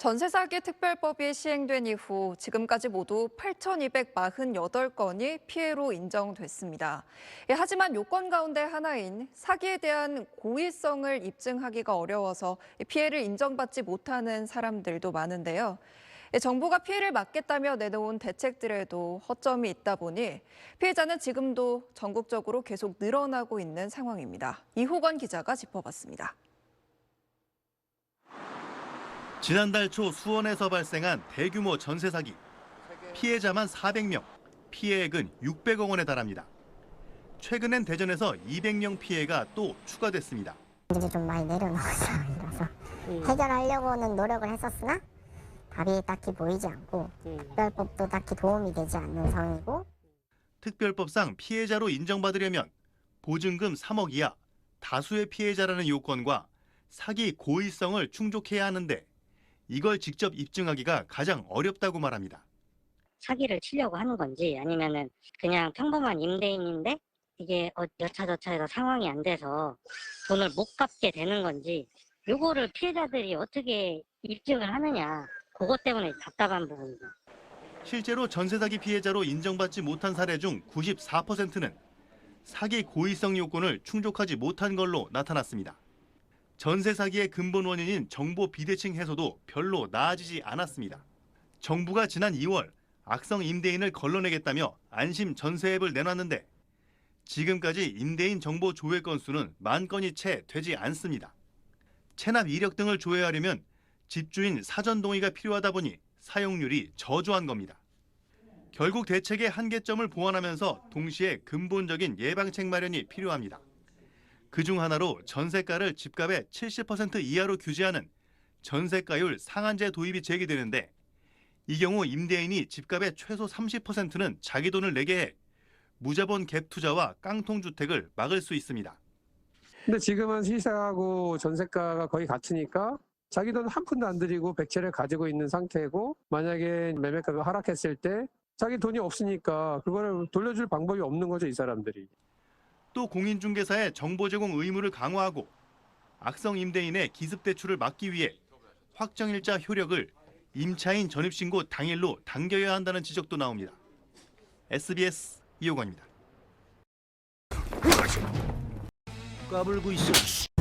전세 사기 특별법이 시행된 이후 지금까지 모두 8,248건이 피해로 인정됐습니다. 하지만 요건 가운데 하나인 사기에 대한 고의성을 입증하기가 어려워서 피해를 인정받지 못하는 사람들도 많은데요. 정부가 피해를 막겠다며 내놓은 대책들에도 허점이 있다 보니 피해자는 지금도 전국적으로 계속 늘어나고 있는 상황입니다. 이호건 기자가 짚어봤습니다. 지난달 초 수원에서 발생한 대규모 전세 사기. 피해자만 400명, 피해액은 600억 원에 달합니다. 최근엔 대전에서 200명 피해가 또 추가됐습니다. 이제 좀 많이 내려놓은 상황이라서 해결하려고는 노력을 했었으나 답이 딱히 보이지 않고 특별법도 딱히 도움이 되지 않는 상황이고. 특별법상 피해자로 인정받으려면 보증금 3억 이하, 다수의 피해자라는 요건과 사기 고의성을 충족해야 하는데 이걸 직접 입증하기가 가장 어렵다고 말합니다. 사기를 치려고 하는 건지 아니면은 그냥 평범한 임대인인데 이게 여차저차해서 상황이 안 돼서 돈을 못 갚게 되는 건지 요거를 피해자들이 어떻게 입증을 하느냐, 그것 때문에 답답한 부분이죠. 실제로 전세 사기 피해자로 인정받지 못한 사례 중 94%는 사기 고의성 요건을 충족하지 못한 걸로 나타났습니다. 전세 사기의 근본 원인인 정보 비대칭 해소도 별로 나아지지 않았습니다. 정부가 지난 2월 악성 임대인을 걸러내겠다며 안심 전세 앱을 내놨는데 지금까지 임대인 정보 조회 건수는 10,000건이 채 되지 않습니다. 체납 이력 등을 조회하려면 집주인 사전 동의가 필요하다 보니 사용률이 저조한 겁니다. 결국 대책의 한계점을 보완하면서 동시에 근본적인 예방책 마련이 필요합니다. 그중 하나로 전세가를 집값의 70% 이하로 규제하는 전세가율 상한제 도입이 제기되는데 이 경우 임대인이 집값의 최소 30%는 자기 돈을 내게 해 무자본 갭 투자와 깡통주택을 막을 수 있습니다. 근데 지금은 시세하고 전세가가 거의 같으니까 자기 돈 한 푼도 안 들이고 백채를 가지고 있는 상태고, 만약에 매매가가 하락했을 때 자기 돈이 없으니까 그거를 돌려줄 방법이 없는 거죠, 이 사람들이. 또 공인중개사의 정보 제공 의무를 강화하고 악성 임대인의 기습대출을 막기 위해 확정일자 효력을 임차인 전입신고 당일로 당겨야 한다는 지적도 나옵니다. SBS 이호건입니다. 까불고 있어.